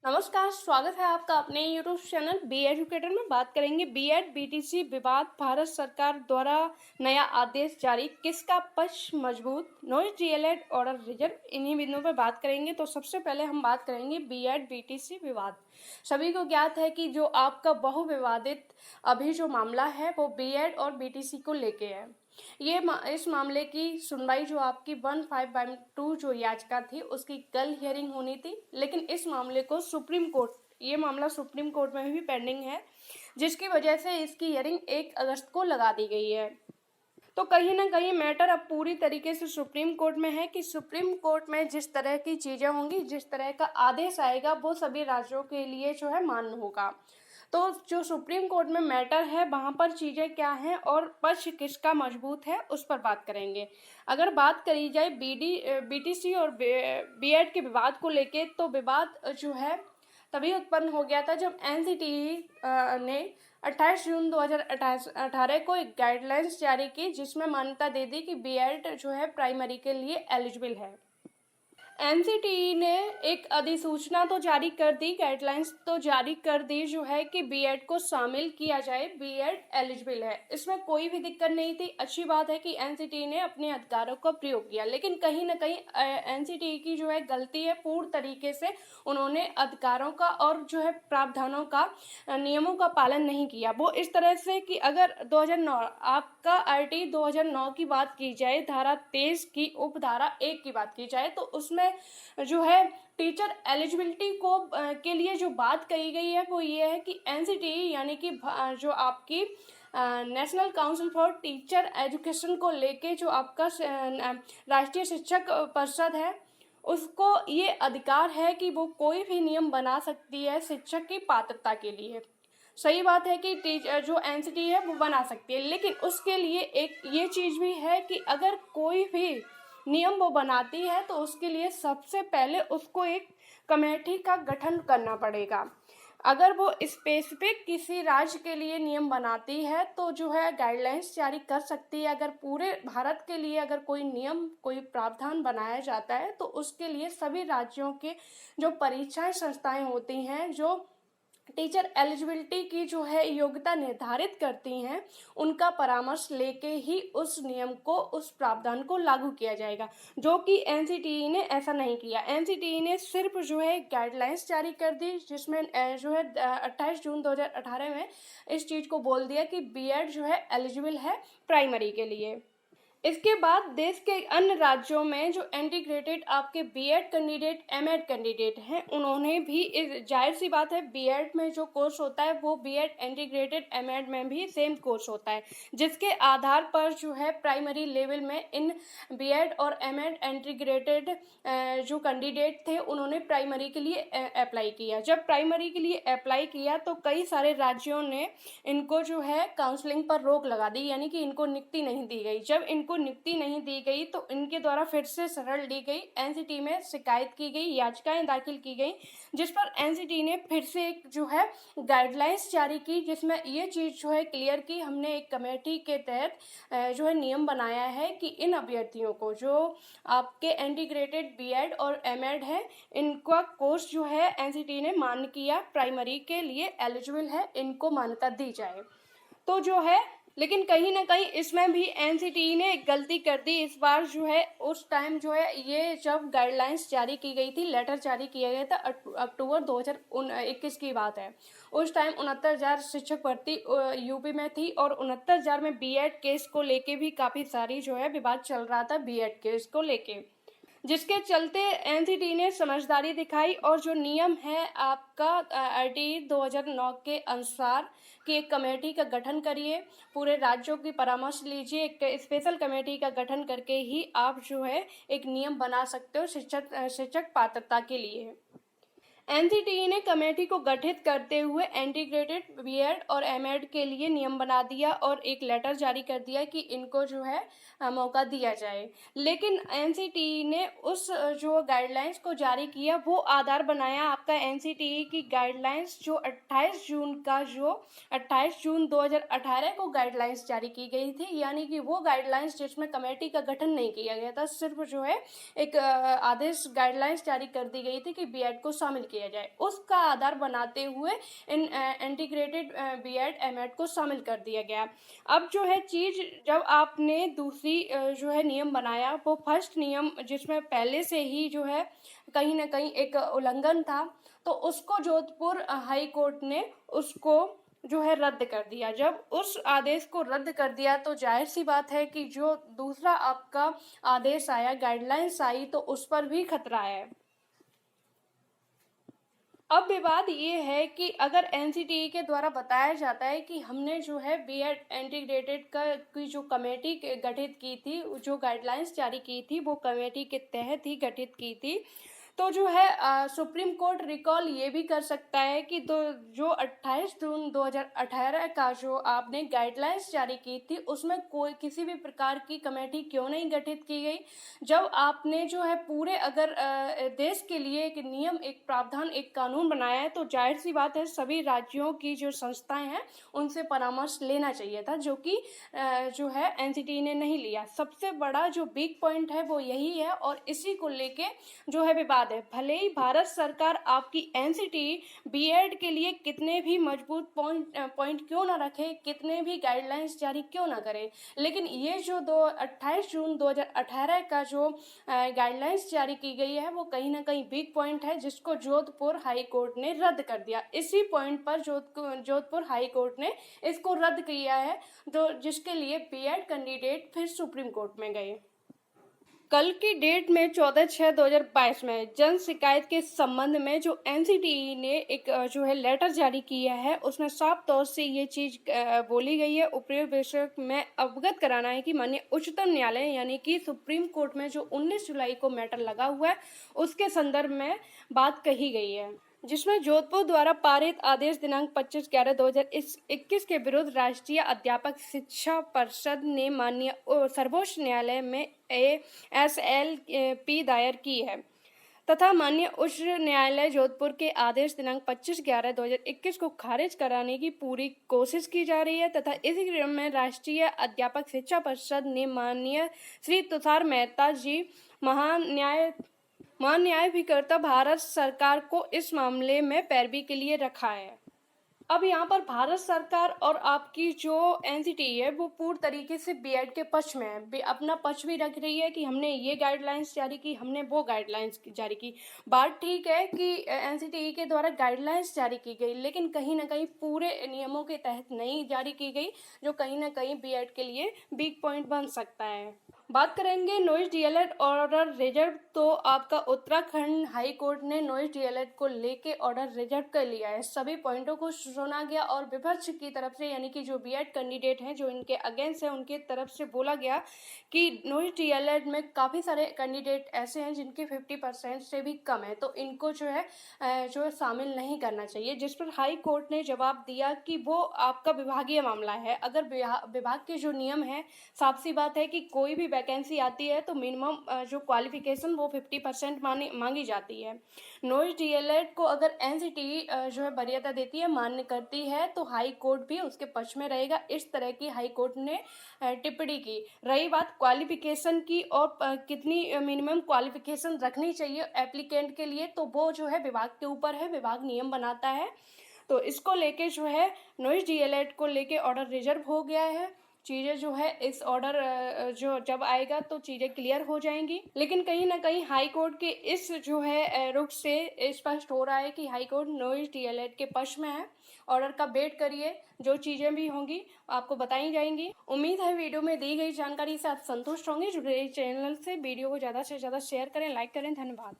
नमस्कार, स्वागत है आपका अपने यूट्यूब चैनल बी एजुकेटर में। बात करेंगे बीएड बीटीसी विवाद, भारत सरकार द्वारा नया आदेश जारी, किसका पक्ष मजबूत, नो डीएलएड ऑर्डर रिजर्व, इन्हीं बिंदुओं पर बात करेंगे। तो सबसे पहले हम बात करेंगे बीएड बीटीसी विवाद। सभी को ज्ञात है कि जो आपका बहुविवादित अभी जो मामला है वो बीएड और बीटीसी को लेके है। इस मामले की सुनवाई जो आपकी 15/2 जो याचिका थी उसकी कल हियरिंग होनी थी, लेकिन इस मामले को ये मामला सुप्रीम कोर्ट में भी पेंडिंग है, जिसकी वजह से इसकी हियरिंग 1 अगस्त को लगा दी गई है। तो कहीं ना कहीं मैटर अब पूरी तरीके से सुप्रीम कोर्ट में है कि सुप्रीम कोर्ट में जिस तरह की चीज़ें होंगी, जिस तरह का आदेश आएगा, वो सभी राज्यों के लिए जो है मान्य होगा। तो जो सुप्रीम कोर्ट में मैटर है वहाँ पर चीज़ें क्या हैं और पक्ष किसका मजबूत है, उस पर बात करेंगे। अगर बात करी जाए बीटीसी और बीएड के विवाद को लेके, तो विवाद जो है तभी उत्पन्न हो गया था जब एनसीटीई ने 28 जून 2018 को एक गाइडलाइंस जारी की, जिसमें मान्यता दे दी कि बीएड जो है प्राइमरी के लिए एलिजिबल है। एनसीटीई ने एक अधिसूचना तो जारी कर दी, गाइडलाइंस तो जारी कर दी जो है कि बीएड को शामिल किया जाए, बीएड एलिजिबल है, इसमें कोई भी दिक्कत नहीं थी। अच्छी बात है कि एनसीटीई ने अपने अधिकारों का प्रयोग किया, लेकिन कहीं ना कहीं एनसीटीई की जो है गलती है, पूर्ण तरीके से उन्होंने अधिकारों का और जो है प्रावधानों का, नियमों का पालन नहीं किया। वो इस तरह से कि अगर 2009 आपका आरटी 2009 की बात की जाए, धारा 23 की उपधारा 1 की बात की जाए, तो उसमें जो है टीचर एलिजिबिलिटी को के लिए जो बात कही गई है वो ये है कि एनसीटीई यानी कि जो आपकी national council for teacher education को लेके जो आपका राष्ट्रीय शिक्षक परिषद है, उसको ये अधिकार है कि वो कोई भी नियम बना सकती है शिक्षक की पात्रता के लिए। सही बात है कि जो एनसीटीई है वो बना सकती है, लेकिन उसके लिए एक ये चीज़ भी है कि अगर कोई भी नियम वो बनाती है तो उसके लिए सबसे पहले उसको एक कमेटी का गठन करना पड़ेगा। अगर वो स्पेसिफिक किसी राज्य के लिए नियम बनाती है तो जो है गाइडलाइंस जारी कर सकती है। अगर पूरे भारत के लिए अगर कोई नियम, कोई प्रावधान बनाया जाता है तो उसके लिए सभी राज्यों के जो परीक्षाएं संस्थाएं होती हैं, जो टीचर एलिजिबिलिटी की जो है योग्यता निर्धारित करती हैं, उनका परामर्श लेके ही उस नियम को, उस प्रावधान को लागू किया जाएगा, जो कि एनसीटीई ने ऐसा नहीं किया। एनसीटीई ने सिर्फ जो है गाइडलाइंस जारी कर दी, जिसमें जो है 28 जून 2018 में इस चीज़ को बोल दिया कि बीएड जो है एलिजिबल है प्राइमरी के लिए। इसके बाद देश के अन्य राज्यों में जो इंटीग्रेटेड आपके बीएड कैंडिडेट, एमएड कैंडिडेट हैं, उन्होंने भी, जाहिर सी बात है, बीएड में जो कोर्स होता है वो बीएड इंटीग्रेटेड एमएड में भी सेम कोर्स होता है, जिसके आधार पर जो है प्राइमरी लेवल में इन बीएड और एमएड इंटीग्रेटेड जो कैंडिडेट थे उन्होंने प्राइमरी के लिए अप्लाई किया। जब प्राइमरी के लिए अप्लाई किया तो कई सारे राज्यों ने इनको जो है काउंसलिंग पर रोक लगा दी, यानी कि इनको नियुक्ति नहीं दी गई। जब इनको नियुक्ति नहीं दी गई तो इनके द्वारा फिर से शरण ली गई, एनसीटी में शिकायत की गई, याचिकाएं दाखिल की गई, जिस पर एनसीटी ने फिर से एक जो है गाइडलाइंस जारी की, जिसमें ये चीज़ जो है क्लियर की, हमने एक कमेटी के तहत जो है नियम बनाया है कि इन अभ्यर्थियों को, जो आपके इंटीग्रेटेड बीएड और एमएड है, इनका कोर्स जो है एनसीटी ने मान्य किया, प्राइमरी के लिए एलिजिबल है, इनको मान्यता दी जाए। तो जो है, लेकिन कहीं ना कहीं इसमें भी एनसीटीई ने एक गलती कर दी इस बार जो है। उस टाइम जो है, ये जब गाइडलाइंस जारी की गई थी, लेटर जारी किया गया था, अक्टूबर 2021 की बात है। उस टाइम 69,000 शिक्षक भर्ती यूपी में थी और 69,000 में बीएड केस को लेके भी काफ़ी सारी जो है विवाद चल रहा था, बीएड केस को लेके, जिसके चलते एनसीटी ने समझदारी दिखाई और जो नियम है आपका आरटी 2009 के अनुसार कि एक कमेटी का गठन करिए, पूरे राज्यों की परामर्श लीजिए, एक स्पेशल कमेटी का गठन करके ही आप जो है एक नियम बना सकते हो शिक्षक पात्रता के लिए। एनसीटीई ने कमेटी को गठित करते हुए इंटीग्रेटेड बीएड और एमएड के लिए नियम बना दिया और एक लेटर जारी कर दिया कि इनको जो है मौका दिया जाए। लेकिन एनसीटीई ने उस जो गाइडलाइंस को जारी किया वो आधार बनाया आपका एनसीटीई की गाइडलाइंस, जो 28 जून 2018 को गाइडलाइंस जारी की गई थी, यानी कि वो गाइडलाइंस जिसमें कमेटी का गठन नहीं किया गया था, सिर्फ जो है एक आदेश गाइडलाइंस जारी कर दी गई थी कि बीएड को शामिल किया किया जाए, उसका आधार बनाते हुए इन इंटीग्रेटेड बीएड एमएड को शामिल कर दिया गया। अब जो है चीज़, जब आपने दूसरी जो है नियम बनाया, वो फर्स्ट नियम जिसमें पहले से ही जो है कहीं ना कहीं एक उल्लंघन था, तो उसको जोधपुर हाई कोर्ट ने उसको जो है रद्द कर दिया। जब उस आदेश को रद्द कर दिया तो जाहिर सी बात है कि जो दूसरा आपका आदेश आया, गाइडलाइंस आई, तो उस पर भी खतरा है। अब विवाद ये है कि अगर एनसीटीई के द्वारा बताया जाता है कि हमने जो है बीएड इंटीग्रेटेड की जो कमेटी गठित की थी, जो गाइडलाइंस जारी की थी, वो कमेटी के तहत ही गठित की थी, तो जो है सुप्रीम कोर्ट रिकॉल ये भी कर सकता है कि जो 28 जून 2018 का जो आपने गाइडलाइंस जारी की थी, उसमें कोई किसी भी प्रकार की कमेटी क्यों नहीं गठित की गई। जब आपने जो है पूरे अगर देश के लिए एक नियम, एक प्रावधान, एक कानून बनाया है, तो जाहिर सी बात है सभी राज्यों की जो संस्थाएं हैं उनसे परामर्श लेना चाहिए था, जो कि जो है एनसीटीई ने नहीं लिया। सबसे बड़ा जो बिग पॉइंट है वो यही है, और इसी को लेके जो है विवाद है। भले ही भारत सरकार आपकी एनसीटीई बीएड के लिए कितने भी मजबूत पॉइंट क्यों ना रखे, कितने भी गाइडलाइंस जारी क्यों ना करे, लेकिन ये जो 28 जून 2018 का जो गाइडलाइंस जारी की गई है, वो कहीं ना कहीं बिग पॉइंट है, जिसको जोधपुर हाई कोर्ट ने रद्द कर दिया। इसी पॉइंट पर जोधपुर हाई कोर्ट ने इसको रद्द किया है, जो जिसके लिए बीएड कैंडिडेट फिर सुप्रीम कोर्ट में गए। कल की डेट में 14/6/2022 में जन शिकायत के संबंध में जो एनसीटीई ने एक जो है लेटर जारी किया है, उसमें साफ तौर से ये चीज़ बोली गई है। उपयुक्त विषय में अवगत कराना है कि माननीय उच्चतम न्यायालय यानी कि सुप्रीम कोर्ट में जो 19 जुलाई को मैटर लगा हुआ है, उसके संदर्भ में बात कही गई है, जिसमें जोधपुर द्वारा पारित आदेश दिनांक 25/11/2021 के विरुद्ध राष्ट्रीय अध्यापक शिक्षा परिषद ने माननीय सर्वोच्च न्यायालय में ASLP दायर की है, तथा माननीय उच्च न्यायालय जोधपुर के आदेश दिनांक 25/11/2021 को खारिज कराने की पूरी कोशिश की जा रही है, तथा इसी क्रम में राष्ट्रीय अध्यापक शिक्षा परिषद ने माननीय श्री तुषार मेहता जी महान्यायाधिकर्ता भारत सरकार को इस मामले में पैरवी के लिए रखा है। अब यहाँ पर भारत सरकार और आपकी जो एनसीटीई है वो पूर्ण तरीके से बीएड के पक्ष में है, अपना पक्ष भी रख रही है कि हमने ये गाइडलाइंस जारी की, हमने वो गाइडलाइंस जारी की। बात ठीक है कि एनसीटीई के द्वारा गाइडलाइंस जारी की गई, लेकिन कहीं ना कहीं पूरे नियमों के तहत नहीं जारी की गई, जो कहीं ना कहीं बीएड के लिए बिग पॉइंट बन सकता है। बात करेंगे नॉइज डीएलएड ऑर्डर रिजर्व, तो आपका उत्तराखंड हाई कोर्ट ने नॉइज डीएलएड को लेके ऑर्डर रिजर्व कर लिया है। सभी पॉइंटों को सुना गया और विपक्ष की तरफ से यानी कि जो बीएड कैंडिडेट हैं जो इनके अगेंस्ट है, उनके तरफ से बोला गया कि नॉइज डीएलएड में काफ़ी सारे कैंडिडेट ऐसे हैं जिनके 50% से भी कम है, तो इनको जो है शामिल नहीं करना चाहिए। जिस पर हाई कोर्ट ने जवाब दिया कि वो आपका विभागीय मामला है। अगर विभाग के जो नियम है, साफ सी बात है कि कोई भी वैकेंसी आती है तो मिनिमम जो क्वालिफिकेशन वो 50% मांगी जाती है। नॉइज डीएलएड को अगर एनसीटीई जो है वरीयता देती है, मान्य करती है, तो हाई कोर्ट भी उसके पक्ष में रहेगा। इस तरह की हाई कोर्ट ने टिप्पणी की। रही बात क्वालिफिकेशन की और कितनी मिनिमम क्वालिफिकेशन रखनी चाहिए एप्लीकेंट के लिए, तो वो जो है विभाग के ऊपर है, विभाग नियम बनाता है। तो इसको लेके जो है नॉइज डीएलएड को लेके ऑर्डर रिजर्व हो गया है। चीज़ें जो है इस ऑर्डर जो जब आएगा तो चीज़ें क्लियर हो जाएंगी, लेकिन कहीं ना कहीं हाई कोर्ट के इस जो है रुख से स्पष्ट हो रहा है कि हाई कोर्ट नॉइज डीएलएड के पक्ष में है। ऑर्डर का वेट करिए, जो चीज़ें भी होंगी आपको बताई जाएंगी। उम्मीद है वीडियो में दी गई जानकारी से आप संतुष्ट होंगे। जुड़े चैनल से वीडियो को ज़्यादा से ज़्यादा शेयर करें, लाइक करें। धन्यवाद।